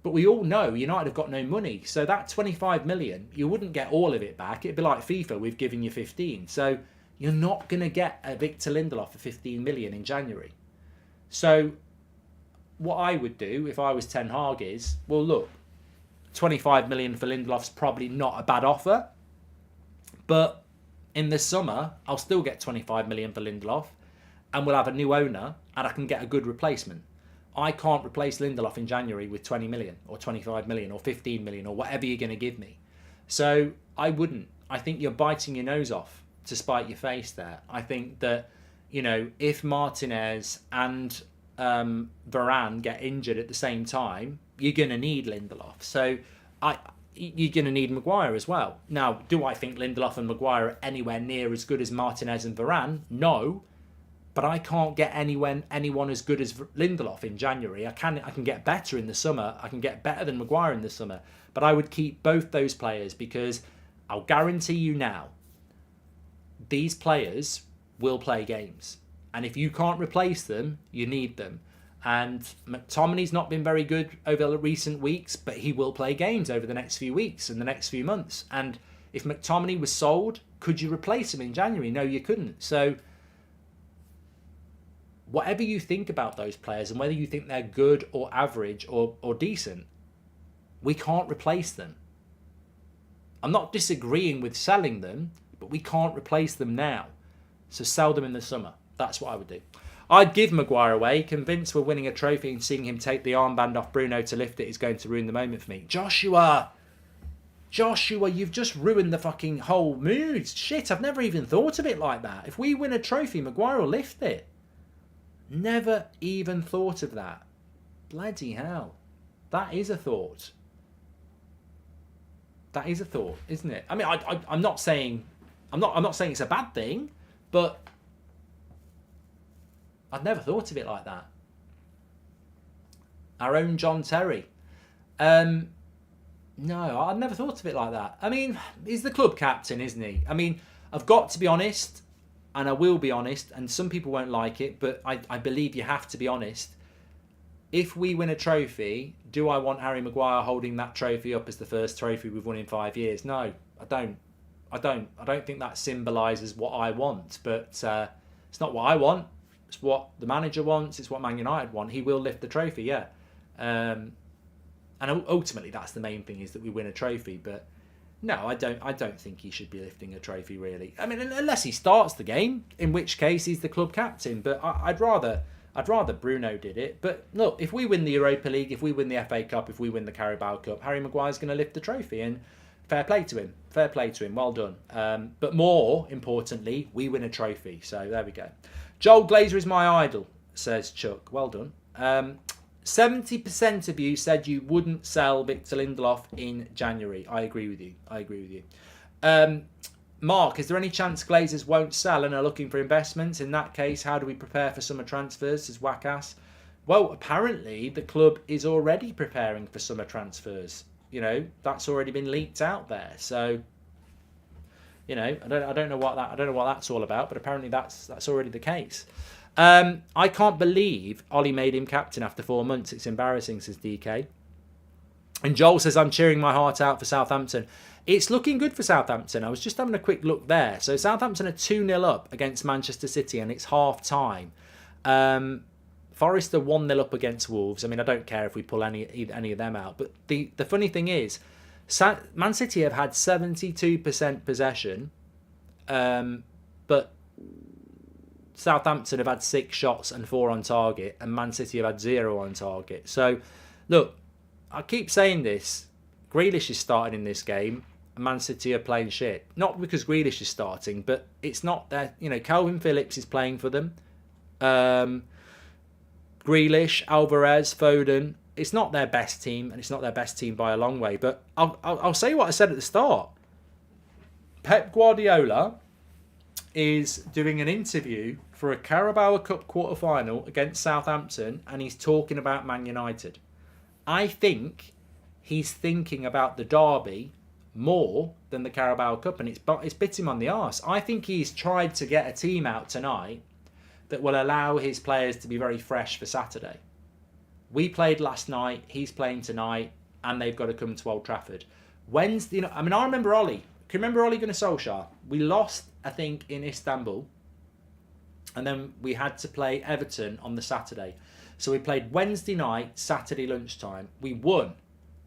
But we all know United have got no money. So that 25 million, you wouldn't get all of it back. It'd be like FIFA, we've given you 15. So you're not going to get a Victor Lindelof for 15 million in January. So what I would do if I was Ten Hag is, well, look, 25 million for Lindelof's probably not a bad offer. But in the summer, I'll still get 25 million for Lindelof, and we'll have a new owner, and I can get a good replacement. I can't replace Lindelof in January with 20 million or 25 million or 15 million or whatever you're going to give me. So I wouldn't. I think you're biting your nose off to spite your face there. I think that if Martinez and Varane get injured at the same time, you're going to need Lindelof. So you're going to need Maguire as well. Now, do I think Lindelof and Maguire are anywhere near as good as Martinez and Varane? No. But I can't get anyone as good as Lindelof in January. I can get better in the summer. I can get better than Maguire in the summer. But I would keep both those players, because I'll guarantee you now, these players will play games. And if you can't replace them, you need them. And McTominay's not been very good over the recent weeks, but he will play games over the next few weeks and the next few months. And if McTominay was sold, could you replace him in January? No, you couldn't. So whatever you think about those players, and whether you think they're good or average or decent, we can't replace them. I'm not disagreeing with selling them, but we can't replace them now. So sell them in the summer. That's what I would do. I'd give Maguire away, convinced we're winning a trophy, and seeing him take the armband off Bruno to lift it is going to ruin the moment for me. Joshua, you've just ruined the fucking whole mood. Shit, I've never even thought of it like that. If we win a trophy, Maguire will lift it. Never even thought of that. Bloody hell. That is a thought. That is a thought, isn't it? I mean, I'm not saying it's a bad thing, but I'd never thought of it like that. Our own John Terry. No, I'd never thought of it like that. I mean, he's the club captain, isn't he? I mean, I've got to be honest, and I will be honest, and some people won't like it, but I believe you have to be honest. If we win a trophy, do I want Harry Maguire holding that trophy up as the first trophy we've won in 5 years? No, I don't. I don't think that symbolises what I want, but it's not what I want. It's what the manager wants. It's what Man United want. He will lift the trophy, yeah. And ultimately, that's the main thing, is that we win a trophy. But no, I don't think he should be lifting a trophy, really. I mean, unless he starts the game, in which case he's the club captain. But I'd rather Bruno did it. But look, if we win the Europa League, if we win the FA Cup, if we win the Carabao Cup, Harry Maguire's going to lift the trophy, and fair play to him. Fair play to him. Well done. But more importantly, we win a trophy. So there we go. Joel Glazer is my idol, says Chuck. Well done. 70% of you said you wouldn't sell Victor Lindelof in January. I agree with you. Mark, is there any chance Glazers won't sell and are looking for investments? In that case, how do we prepare for summer transfers, says Wackass? Well, apparently the club is already preparing for summer transfers. That's already been leaked out there. So, I don't know what that's all about, but apparently that's already the case. I can't believe Ollie made him captain after 4 months. It's embarrassing, says DK. And Joel says, I'm cheering my heart out for Southampton. It's looking good for Southampton. I was just having a quick look there. So Southampton are 2-0 up against Manchester City, and it's half time. Forest are 1-0 up against Wolves. I mean, I don't care if we pull any of them out. But the funny thing is, Man City have had 72% possession, but Southampton have had 6 shots and 4 on target, and Man City have had 0 on target. So, look, I keep saying this. Grealish is starting in this game, and Man City are playing shit. Not because Grealish is starting, but it's not that, Calvin Phillips is playing for them. Grealish, Alvarez, Foden. It's not their best team, and it's not their best team by a long way. But I'll say what I said at the start. Pep Guardiola is doing an interview for a Carabao Cup quarter-final against Southampton, and he's talking about Man United. I think he's thinking about the derby more than the Carabao Cup, and it's bit him on the arse. I think he's tried to get a team out tonight that will allow his players to be very fresh for Saturday. We played last night, he's playing tonight, and they've got to come to Old Trafford. Wednesday, I remember Ollie. Can you remember Ole Gunnar Solskjaer? We lost, I think, in Istanbul, and then we had to play Everton on the Saturday. So we played Wednesday night, Saturday lunchtime. We won,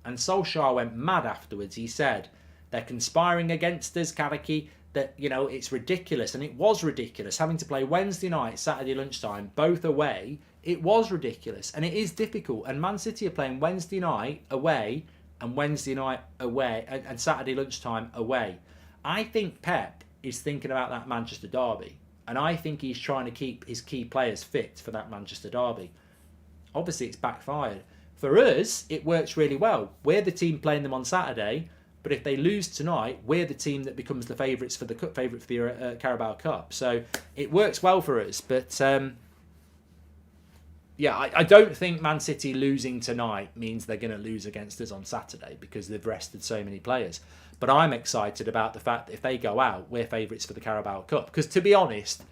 and Solskjaer went mad afterwards. He said, they're conspiring against us, Karaki, that, it's ridiculous. And it was ridiculous. Having to play Wednesday night, Saturday lunchtime, both away, it was ridiculous. And it is difficult. And Man City are playing Wednesday night away and Wednesday night away and Saturday lunchtime away. I think Pep is thinking about that Manchester derby. And I think he's trying to keep his key players fit for that Manchester derby. Obviously, it's backfired. For us, it works really well. We're the team playing them on Saturday, but if they lose tonight, we're the team that becomes the favourites for the Carabao Cup. So it works well for us. But yeah, I don't think Man City losing tonight means they're going to lose against us on Saturday because they've rested so many players. But I'm excited about the fact that if they go out, we're favourites for the Carabao Cup. Because to be honest,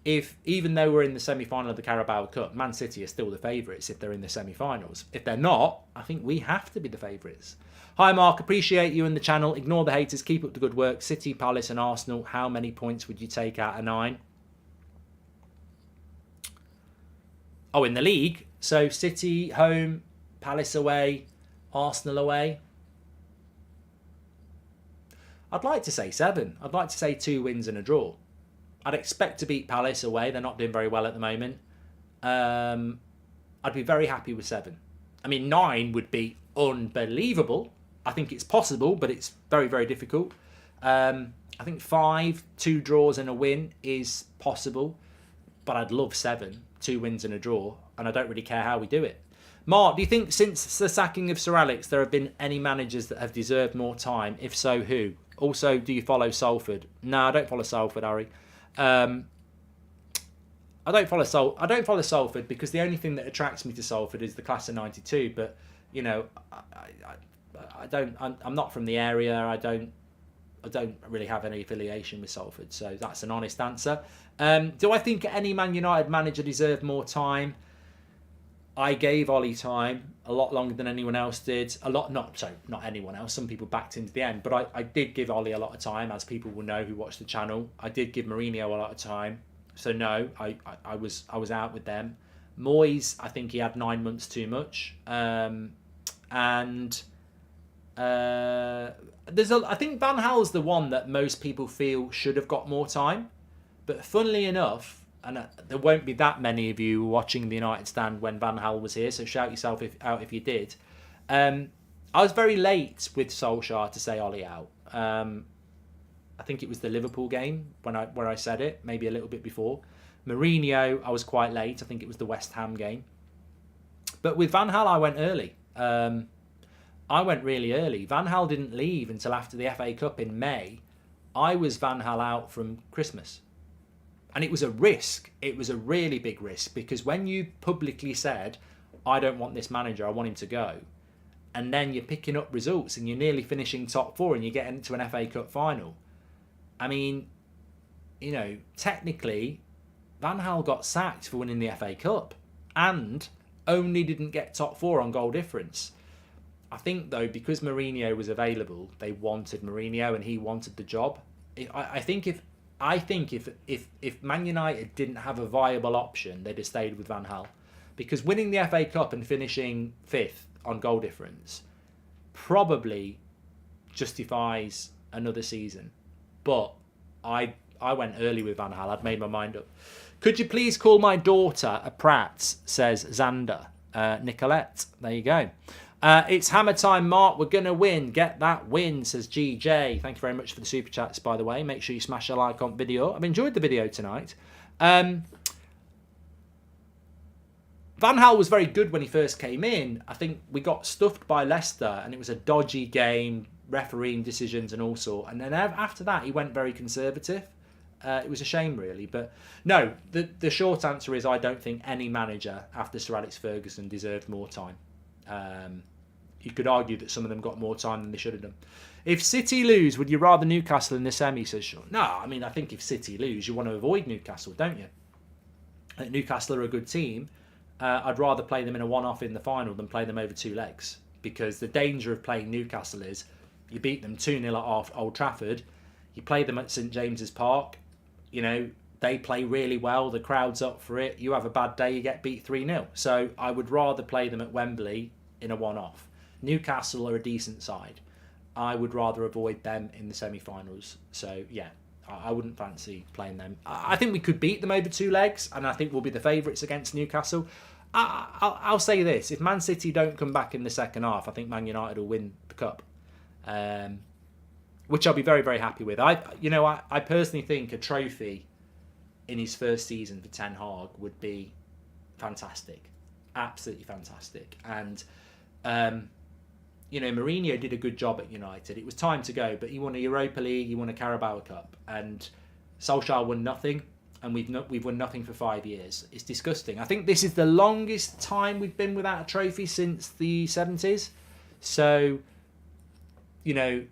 even though we're in the semi-final of the Carabao Cup, Man City are still the favourites if they're in the semi-finals. If they're not, I think we have to be the favourites. Hi Mark, appreciate you and the channel. Ignore the haters, keep up the good work. City, Palace and Arsenal, how many points would you take out of 9? Oh, in the league? So City home, Palace away, Arsenal away. I'd like to say 7. I'd like to say 2 wins and a draw. I'd expect to beat Palace away. They're not doing very well at the moment. I'd be very happy with 7. I mean, 9 would be unbelievable. I think it's possible, but it's very, very difficult. I think 5, 2 draws and a win is possible. But I'd love 7, 2 wins and a draw. And I don't really care how we do it. Mark, do you think since the sacking of Sir Alex, there have been any managers that have deserved more time? If so, who? Also, do you follow Salford? No, I don't follow Salford, Harry. I don't follow Salford because the only thing that attracts me to Salford is the class of '92. But you know, I'm not from the area. I don't really have any affiliation with Salford. So that's an honest answer. Do I think any Man United manager deserved more time? I gave Ollie time, a lot longer than anyone else did. Not anyone else. Some people backed into the end, but I did give Ollie a lot of time, as people will know who watch the channel. I did give Mourinho a lot of time. So no, I was out with them. Moyes, I think he had 9 months too much. I think Van Gaal's the one that most people feel should have got more time. But funnily enough, and there won't be that many of you watching the United stand when Van Gaal was here, so shout yourself out if you did. I was very late with Solskjaer to say Ollie out. I think it was the Liverpool game where I said it, maybe a little bit before. Mourinho, I was quite late. I think it was the West Ham game. But with Van Gaal, I went early. I went really early. Van Gaal didn't leave until after the FA Cup in May. I was Van Gaal out from Christmas. And it was a risk. It was a really big risk because when you publicly said, I don't want this manager, I want him to go, and then you're picking up results and you're nearly finishing top 4 and you're getting into an FA Cup final. I mean, you know, technically, Van Gaal got sacked for winning the FA Cup and only didn't get top 4 on goal difference. I think, though, because Mourinho was available, they wanted Mourinho and he wanted the job. I think if Man United didn't have a viable option, they'd have stayed with Van Gaal. Because winning the FA Cup and finishing 5th on goal difference probably justifies another season. But I went early with Van Gaal. I'd made my mind up. Could you please call my daughter a prat, says Xander. Nicolette. There you go. It's hammer time, Mark. We're going to win. Get that win, says GJ. Thank you very much for the super chats, by the way. Make sure you smash a like on video. I've enjoyed the video tonight. Van Gaal was very good when he first came in. I think we got stuffed by Leicester and it was a dodgy game, refereeing decisions and all sorts. And then after that, he went very conservative. It was a shame, really. But no, the short answer is I don't think any manager after Sir Alex Ferguson deserved more time. You could argue that some of them got more time than they should have done. If City lose, would you rather Newcastle in the semi, says Sean? No, I mean, I think if City lose, you want to avoid Newcastle, don't you? I think Newcastle are a good team. I'd rather play them in a one-off in the final than play them over 2 legs. Because the danger of playing Newcastle is you beat them 2-0 at Old Trafford, you play them at St James's Park, you know, they play really well, the crowd's up for it, you have a bad day, you get beat 3-0. So I would rather play them at Wembley in a one-off. Newcastle are a decent side. I would rather avoid them in the semi-finals. So yeah, I wouldn't fancy playing them. I think we could beat them over 2 legs, and I think we'll be the favourites against Newcastle. I'll say this, if Man City don't come back in the second half, I think Man United will win the Cup. Which I'll be very, very happy with. I personally think a trophy in his first season for Ten Hag would be fantastic, absolutely fantastic. And Mourinho did a good job at United. It was time to go, but he won a Europa League, he won a Carabao Cup, and Solskjaer won nothing, and we've won nothing for 5 years. It's disgusting. I think this is the longest time we've been without a trophy since the 70s. So, the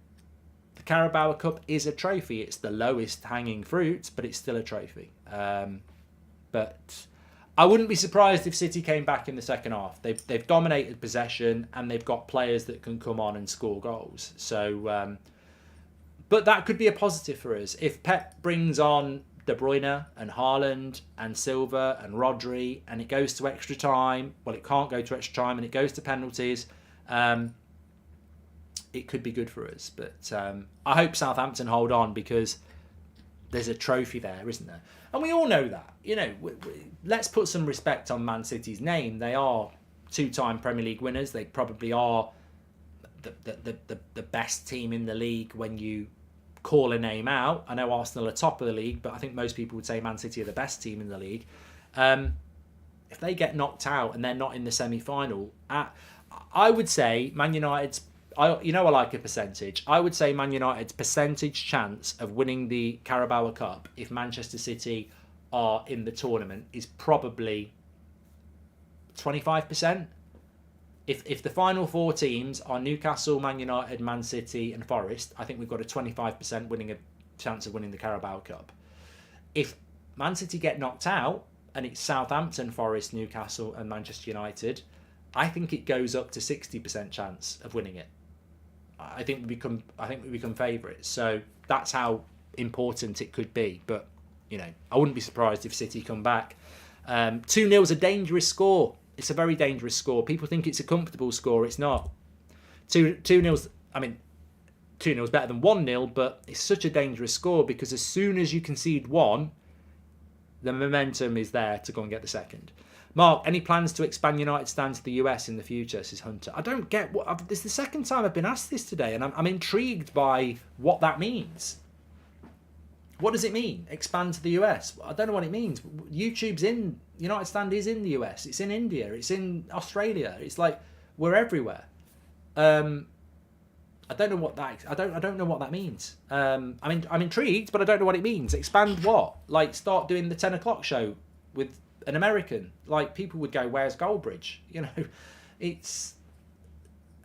Carabao Cup is a trophy. It's the lowest hanging fruit, but it's still a trophy. But I wouldn't be surprised if City came back in the second half. They've dominated possession, and they've got players that can come on and score goals. So, but that could be a positive for us. If Pep brings on De Bruyne and Haaland and Silva and Rodri, and it goes to extra time, well, it can't go to extra time, and it goes to penalties, it could be good for us. But I hope Southampton hold on, because there's a trophy there, isn't there? And we all know that. Let's put some respect on Man City's name. They are 2-time Premier League winners. They probably are the best team in the league when you call a name out. I know Arsenal are top of the league, but I think most people would say Man City are the best team in the league. If they get knocked out and they're not in the semi-final, I would say Man United's, I like a percentage. I would say Man United's percentage chance of winning the Carabao Cup if Manchester City are in the tournament is probably 25%. If the final 4 teams are Newcastle, Man United, Man City and Forest, I think we've got a 25% chance of winning the Carabao Cup. If Man City get knocked out and it's Southampton, Forest, Newcastle and Manchester United, I think it goes up to 60% chance of winning it. I think we become favourites. So that's how important it could be. But I wouldn't be surprised if City come back. 2-0 is a dangerous score. It's a very dangerous score. People think it's a comfortable score. It's not. 2-0's, 2-0 is better than 1-0, but it's such a dangerous score because as soon as you concede 1, the momentum is there to go and get the second. Mark, any plans to expand United stand to the US in the future, says Hunter? I don't get what... This is the second time I've been asked this today, and I'm intrigued by what that means. What does it mean, expand to the US? I don't know what it means. YouTube's in... United Stand is in the US. It's in India. It's in Australia. It's like, we're everywhere. I don't know what that... I don't know what that means. I'm intrigued, but I don't know what it means. Expand what? Like, start doing the 10 o'clock show with an American. Like, people would go, where's Goldbridge?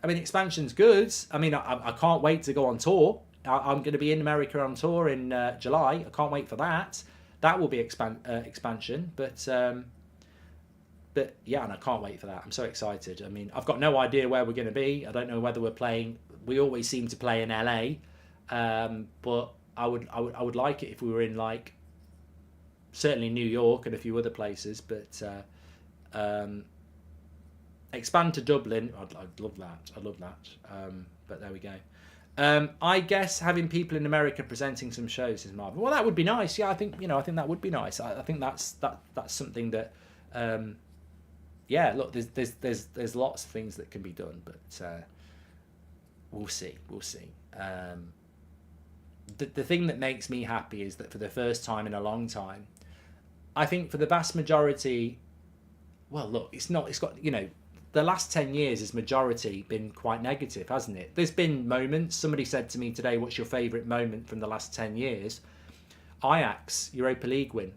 Expansion's good. I can't wait to go on tour. I'm going to be in America on tour in July. I can't wait for that. That will be expansion. But yeah, and I can't wait for that. I'm so excited. I've got no idea where we're going to be. I don't know whether we're playing. We always seem to play in LA, but I would like it if we were in certainly New York and a few other places. But expand to Dublin. I'd love that. I'd love that. But there we go. I guess having people in America presenting some shows is Marvin. Well, that would be nice. Yeah, I think that would be nice. I think that's something that. Look, there's lots of things that can be done, but we'll see. The thing that makes me happy is that for the first time in a long time, I think for the vast majority. Well, look, it's got the last 10 years has majority been quite negative, hasn't it? There's been moments. Somebody said to me today, what's your favourite moment from the last 10 years? Ajax, Europa League win.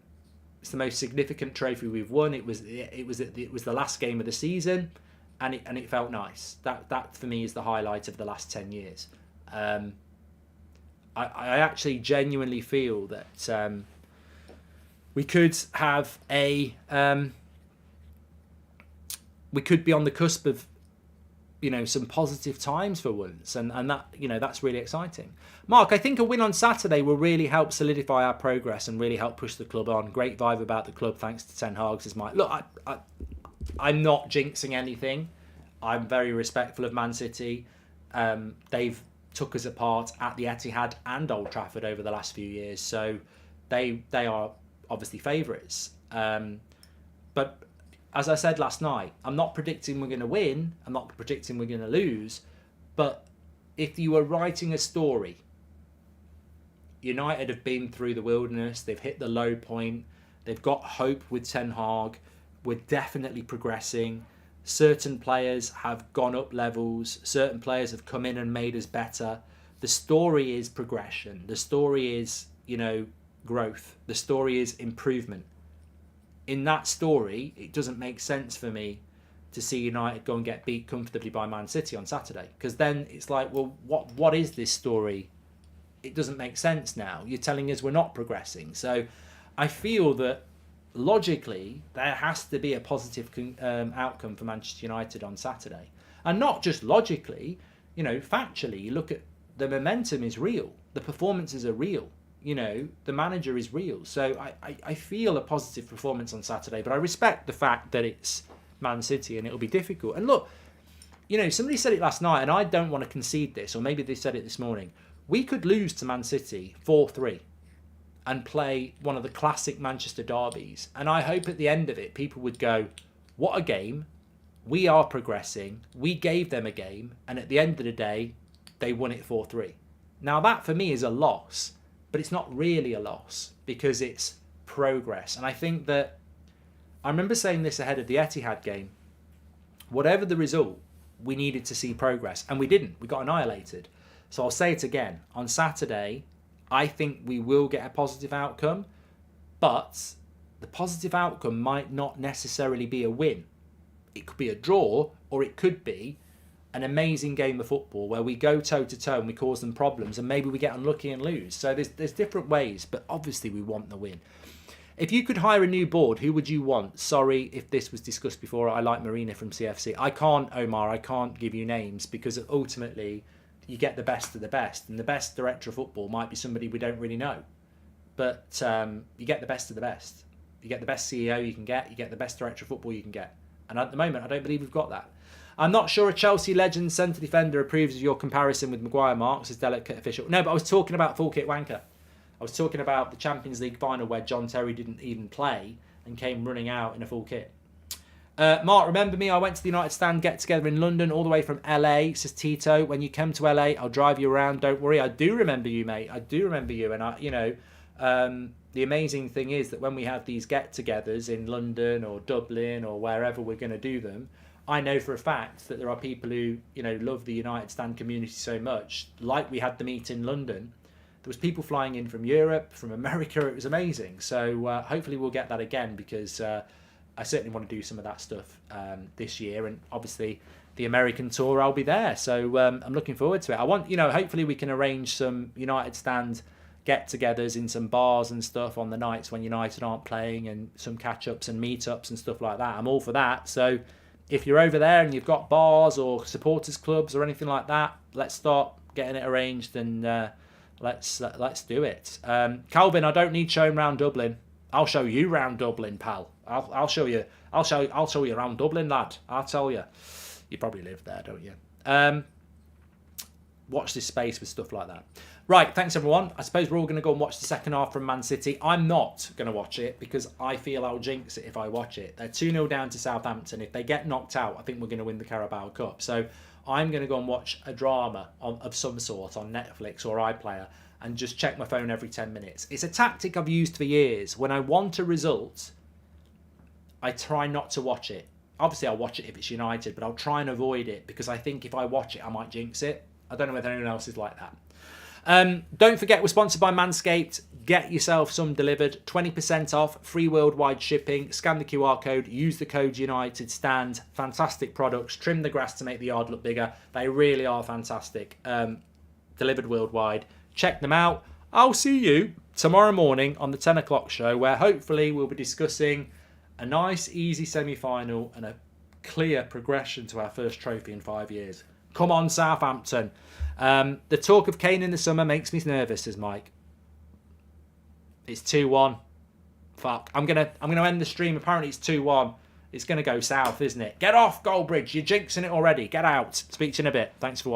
It's the most significant trophy we've won. It was the last game of the season, and it felt nice. That for me is the highlight of the last 10 years. I actually genuinely feel that we could have we could be on the cusp of, some positive times for once, and that, that's really exciting. Mark, I think a win on Saturday will really help solidify our progress and really help push the club on. Great vibe about the club, thanks to Ten Hag, says Mike. Look, I'm not jinxing anything. I'm very respectful of Man City. They've took us apart at the Etihad and Old Trafford over the last few years, so they are obviously favourites. But as I said last night, I'm not predicting we're going to win. I'm not predicting we're going to lose. But if you were writing a story, United have been through the wilderness. They've hit the low point. They've got hope with Ten Hag. We're definitely progressing. Certain players have gone up levels. Certain players have come in and made us better. The story is progression. The story is, growth. The story is improvement. In that story, it doesn't make sense for me to see United go and get beat comfortably by Man City on Saturday. Because then it's like, well, what is this story? It doesn't make sense now. You're telling us we're not progressing. So I feel that logically, there has to be a positive outcome for Manchester United on Saturday. And not just logically, factually, you look at the momentum is real. The performances are real. The manager is real. So I feel a positive performance on Saturday, but I respect the fact that it's Man City and it'll be difficult. And look, somebody said it last night, and I don't want to concede this, or maybe they said it this morning. We could lose to Man City 4-3 and play one of the classic Manchester derbies. And I hope at the end of it, people would go, what a game. We are progressing. We gave them a game. And at the end of the day, they won it 4-3. Now that for me is a loss, but it's not really a loss because it's progress. And I think that, I remember saying this ahead of the Etihad game, whatever the result, we needed to see progress. And we didn't. We got annihilated. So I'll say it again. On Saturday, I think we will get a positive outcome, but the positive outcome might not necessarily be a win. It could be a draw, or it could be an amazing game of football where we go toe-to-toe and we cause them problems, and maybe we get unlucky and lose. So there's different ways, but obviously we want the win. If you could hire a new board, who would you want? Sorry if this was discussed before. I like Marina from CFC. I can't, Omar, I can't give you names because ultimately you get the best of the best, and the best director of football might be somebody we don't really know, but you get the best of the best. You get the best CEO you can get, you get the best director of football you can get, and at the moment I don't believe we've got that. I'm not sure a Chelsea legend centre defender approves of your comparison with Maguire, Marks, as delicate official. No, but I was talking about Full Kit Wanker. I was talking about the Champions League final where John Terry didn't even play and came running out in a full kit. Mark, remember me? I went to the United Stand get-together in London all the way from LA, says Tito. When you come to LA, I'll drive you around. Don't worry. I do remember you, mate. I do remember you. And, the amazing thing is that when we have these get-togethers in London or Dublin or wherever we're going to do them, I know for a fact that there are people who, love the United Stand community so much. Like we had the meet in London. There was people flying in from Europe, from America. It was amazing. So hopefully we'll get that again because I certainly want to do some of that stuff this year. And obviously the American tour, I'll be there. So I'm looking forward to it. I want, hopefully we can arrange some United Stand get-togethers in some bars and stuff on the nights when United aren't playing, and some catch-ups and meet-ups and stuff like that. I'm all for that. So if you're over there and you've got bars or supporters clubs or anything like that, let's start getting it arranged and let's do it. Calvin, I don't need showing round Dublin. I'll show you round Dublin, pal. I'll show you around Dublin, lad. I'll tell you. You probably live there, don't you? Watch this space with stuff like that. Right, thanks everyone. I suppose we're all going to go and watch the second half from Man City. I'm not going to watch it because I feel I'll jinx it if I watch it. They're 2-0 down to Southampton. If they get knocked out, I think we're going to win the Carabao Cup. So I'm going to go and watch a drama of some sort on Netflix or iPlayer and just check my phone every 10 minutes. It's a tactic I've used for years. When I want a result, I try not to watch it. Obviously, I'll watch it if it's United, but I'll try and avoid it because I think if I watch it, I might jinx it. I don't know whether anyone else is like that. Don't forget, we're sponsored by Manscaped. Get yourself some delivered. 20% off, free worldwide shipping. Scan the QR code. Use the code United Stand. Fantastic products. Trim the grass to make the yard look bigger. They really are fantastic. Delivered worldwide. Check them out. I'll see you tomorrow morning on the 10 o'clock show where hopefully we'll be discussing a nice, easy semi-final and a clear progression to our first trophy in 5 years. Come on, Southampton. The talk of Kane in the summer makes me nervous, says Mike. It's 2-1. Fuck. I'm gonna end the stream. Apparently it's 2-1. It's gonna go south, isn't it? Get off, Goldbridge. You're jinxing it already. Get out. Speak to you in a bit. Thanks for watching.